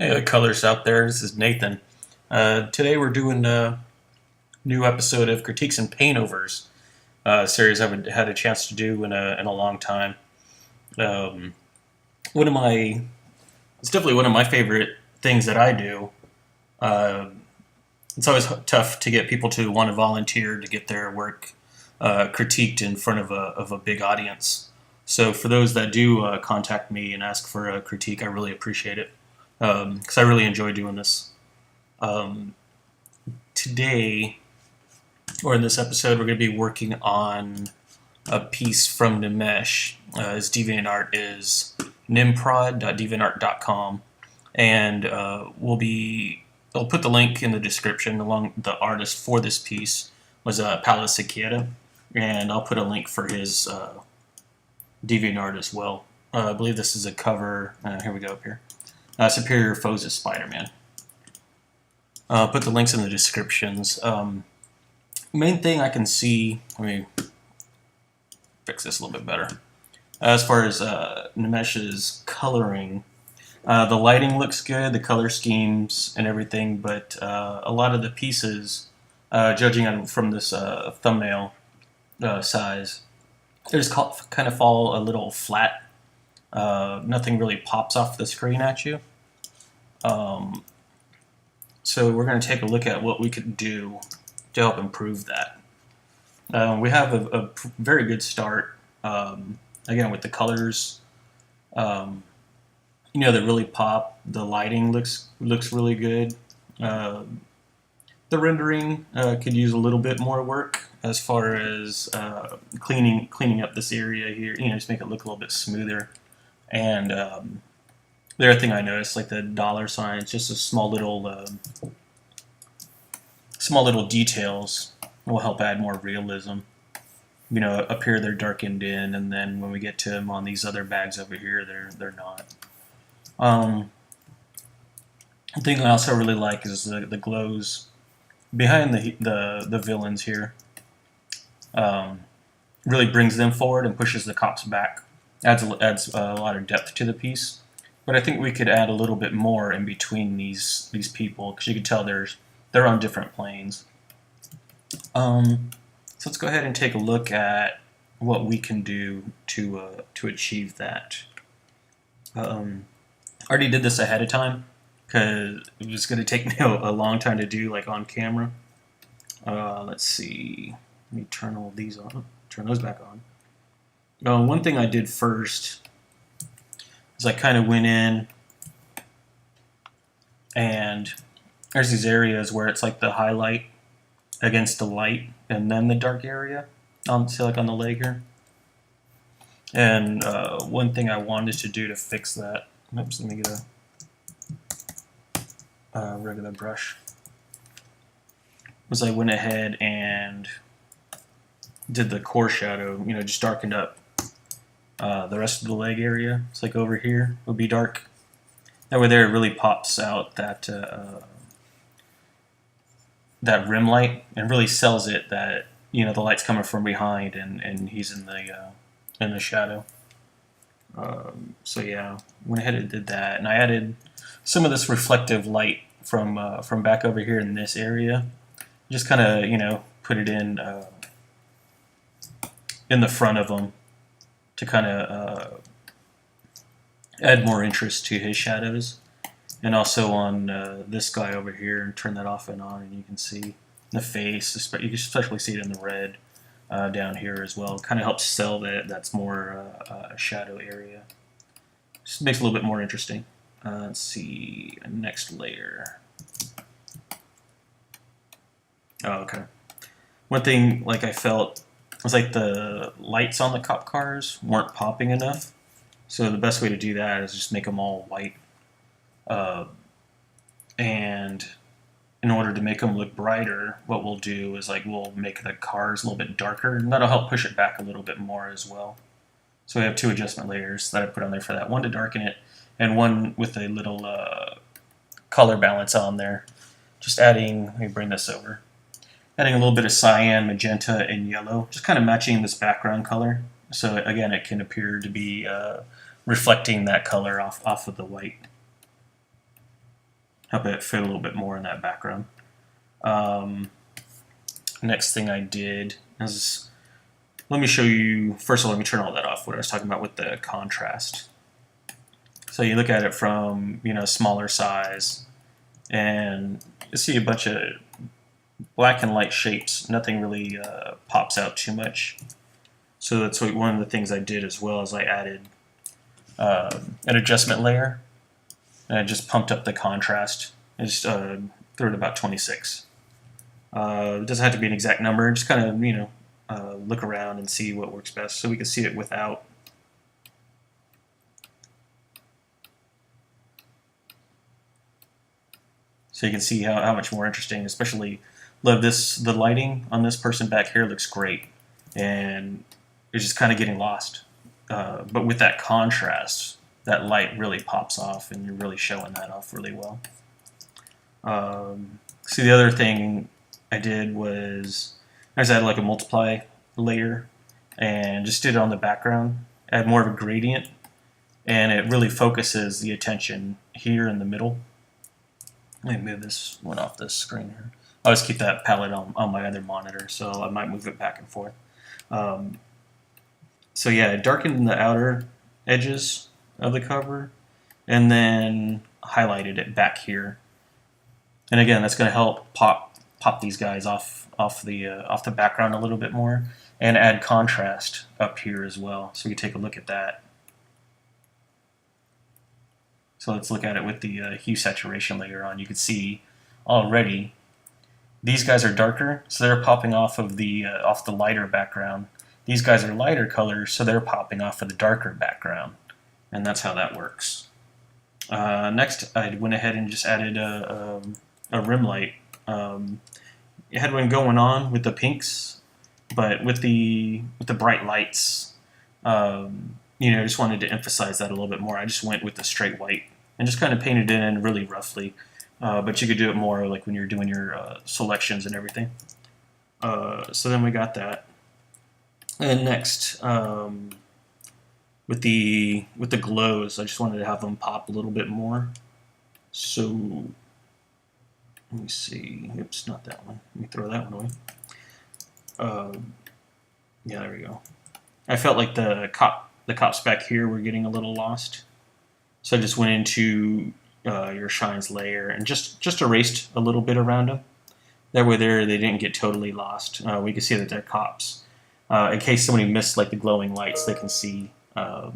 Hey, colors out there. This is Nathan. Today we're doing a new episode of Critiques and Paintovers, series I haven't had a chance to do in a long time. Um, one of my it's definitely one of my favorite things that I do. Uh, it's always tough to get people to want to volunteer to get their work critiqued in front of a big audience. So for those that do contact me and ask for a critique, I really appreciate it because I really enjoy doing this. Um, Today, or in this episode, we're going to be working on a piece from Nimesh. His DeviantArt is nimprod.deviantart.com, and I'll put the link in the description. Along the artist for this piece was Pala Cicada, and I'll put a link for his DeviantArt as well. I believe this is a cover. Here we go up here. Superior Foes of Spider-Man. I'll put the links in the descriptions. Main thing I can see, let me fix this a little bit better. As far as Nimesh's coloring, the lighting looks good, the color schemes and everything, but a lot of the pieces, judging from this thumbnail size, they just kind of fall a little flat. Nothing really pops off the screen at you. So we're going to take a look at what we could do to help improve that. We have a very good start, again, with the colors, that really pop. The lighting looks really good. The rendering could use a little bit more work as far as cleaning up this area here, just make it look a little bit smoother. And the other thing I noticed, like the dollar sign, it's just a small little details will help add more realism. Up here they're darkened in, and then when we get to them on these other bags over here, they're not. The thing I also really like is the glows behind the villains here. Really brings them forward and pushes the cops back. Adds a lot of depth to the piece. But I think we could add a little bit more in between these people, because you can tell they're on different planes. So let's go ahead and take a look at what we can do to achieve that. I already did this ahead of time because it was going to take me a long time to do, like on camera. Let's see. Let me turn all these on. Turn those back on. One thing I did first is I kind of went in, and there's these areas where it's like the highlight against the light, and then the dark area. See, like on the leg here. And one thing I wanted to do to fix that. Oops, let me get a regular brush. Was I went ahead and did the core shadow. Just darkened up the rest of the leg area. It's like over here would be dark. That way there it really pops out that that rim light and really sells it that the light's coming from behind and he's in the shadow. So yeah, went ahead and did that, and I added some of this reflective light from back over here in this area. Just kind of put it in the front of them to kind of add more interest to his shadows, and also on this guy over here, and turn that off and on, and you can see the face. You can especially see it in the red down here as well. It kind of helps sell that's more a shadow area. Just makes it a little bit more interesting. Let's see, next layer. Oh, okay. One thing like I felt was like the lights on the cop cars weren't popping enough. So the best way to do that is just make them all white. And in order to make them look brighter, what we'll do is we'll make the cars a little bit darker, and that'll help push it back a little bit more as well. So we have two adjustment layers that I put on there for that. One to darken it, and one with a little color balance on there. Just adding, let me bring this over. Adding a little bit of cyan, magenta, and yellow, just kind of matching this background color. So again, it can appear to be reflecting that color off of the white. help it fit a little bit more in that background. Next thing I did is, let me show you, first of all, let me turn all that off, what I was talking about with the contrast. So you look at it from, smaller size, and you see a bunch of black and light shapes. Nothing really pops out too much. So that's one of the things I did as well, is I added an adjustment layer, and I just pumped up the contrast. I just threw it about 26. It doesn't have to be an exact number. Just kind of, look around and see what works best. So we can see it without. So you can see how much more interesting, especially love this, the lighting on this person back here looks great. And it's just kind of getting lost. But with that contrast, that light really pops off, and you're really showing that off really well. See, the other thing I did was I just added like a multiply layer and just did it on the background, add more of a gradient, and it really focuses the attention here in the middle. Let me move this one off this screen here. I'll just keep that palette on my other monitor, so I might move it back and forth. So yeah, it darkened the outer edges of the cover, and then highlighted it back here. And again, that's going to help pop these guys off the background a little bit more, and add contrast up here as well. So we can take a look at that. So let's look at it with the hue saturation layer on. You can see already these guys are darker, so they're popping off of the lighter background. These guys are lighter colors, so they're popping off of the darker background, and that's how that works. Next, I went ahead and just added a rim light. It had one going on with the pinks, but with the bright lights, I just wanted to emphasize that a little bit more. I just went with the straight white and just kind of painted it in really roughly. But you could do it more like when you're doing your selections and everything. So then we got that. And next, with the glows, I just wanted to have them pop a little bit more. So let me see. Oops, not that one. Let me throw that one away. Yeah, there we go. I felt like the cops back here were getting a little lost, so I just went into your shines layer and just erased a little bit around them. That way, they didn't get totally lost. We can see that they're cops. In case somebody missed like the glowing lights, they can see, that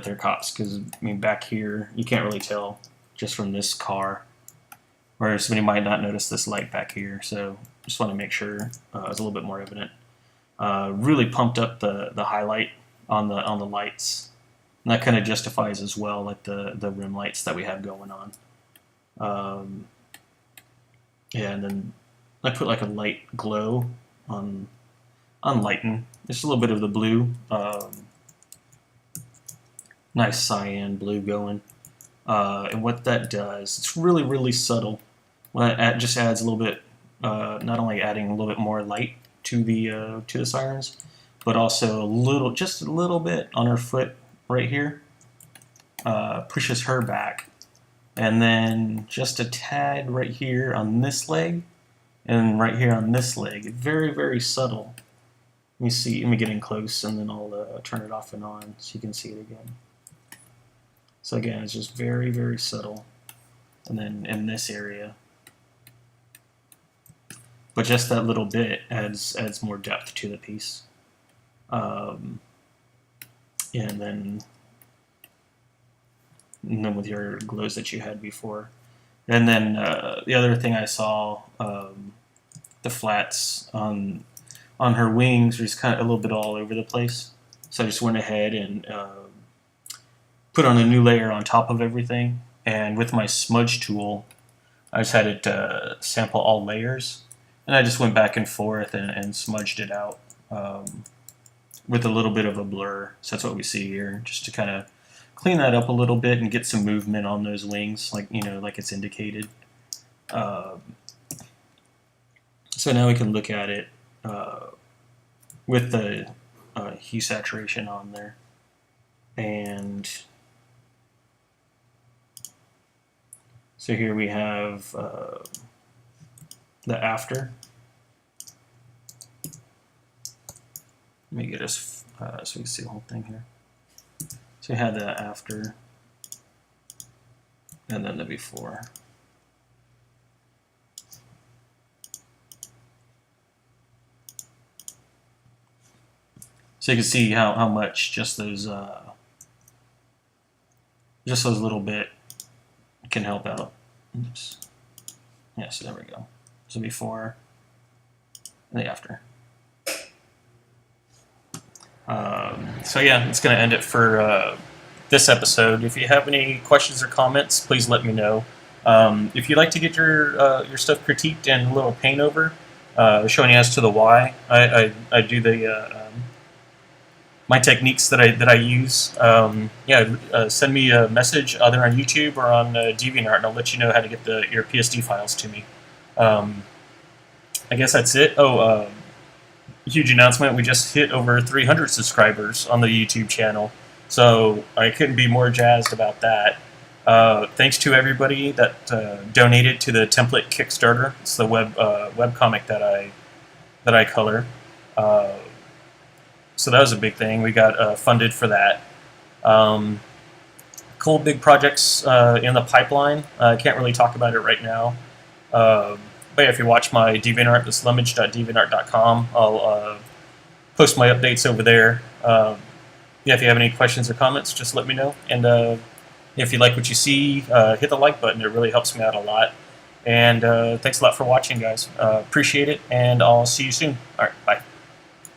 they're cops. Because back here you can't really tell just from this car, or somebody might not notice this light back here. So just want to make sure it's a little bit more evident. Really pumped up the highlight on the lights, and that kind of justifies as well like the rim lights that we have going on. Yeah, and then I put like a light glow on lighten, just a little bit of the blue, nice cyan blue going, and what that does, it's really subtle. Well, that just adds a little bit, not only adding a little bit more light to the sirens, but also just a little bit on her foot right here, pushes her back, and then just a tad right here on this leg, and right here on this leg. Very subtle. Let me get in close, and then I'll turn it off and on so you can see it again. So again, it's just very subtle, and then in this area. But just that little bit adds more depth to the piece. And then with your glows that you had before. And then the other thing I saw, the flats on her wings are just kind of a little bit all over the place. So I just went ahead and put on a new layer on top of everything. And with my smudge tool, I just had it sample all layers. And I just went back and forth and smudged it out with a little bit of a blur. So that's what we see here, just to kind of clean that up a little bit and get some movement on those wings, like it's indicated. So now we can look at it with the hue saturation on there, and So here we have the after. Let me get us so we can see the whole thing here. So we had the after, and then the before. So you can see how much just those little bit can help out. Oops. Yeah, so there we go. So before and the after. So yeah, it's going to end it for this episode. If you have any questions or comments, please let me know. If you'd like to get your stuff critiqued and a little paint over, showing you as to the why, I do the my techniques that I use. Send me a message either on YouTube or on DeviantArt, and I'll let you know how to get your PSD files to me. I guess that's it. Huge announcement. We just hit over 300 subscribers on the YouTube channel, so I couldn't be more jazzed about that. Thanks to everybody that donated to the template Kickstarter. It's the webcomic that I color. So that was a big thing. We got funded for that. Cool big projects in the pipeline. I can't really talk about it right now. But yeah, if you watch my DeviantArt, this lummage.deviantart.com, I'll post my updates over there. If you have any questions or comments, just let me know. And if you like what you see, hit the like button. It really helps me out a lot. And thanks a lot for watching, guys. Appreciate it, and I'll see you soon. All right, bye.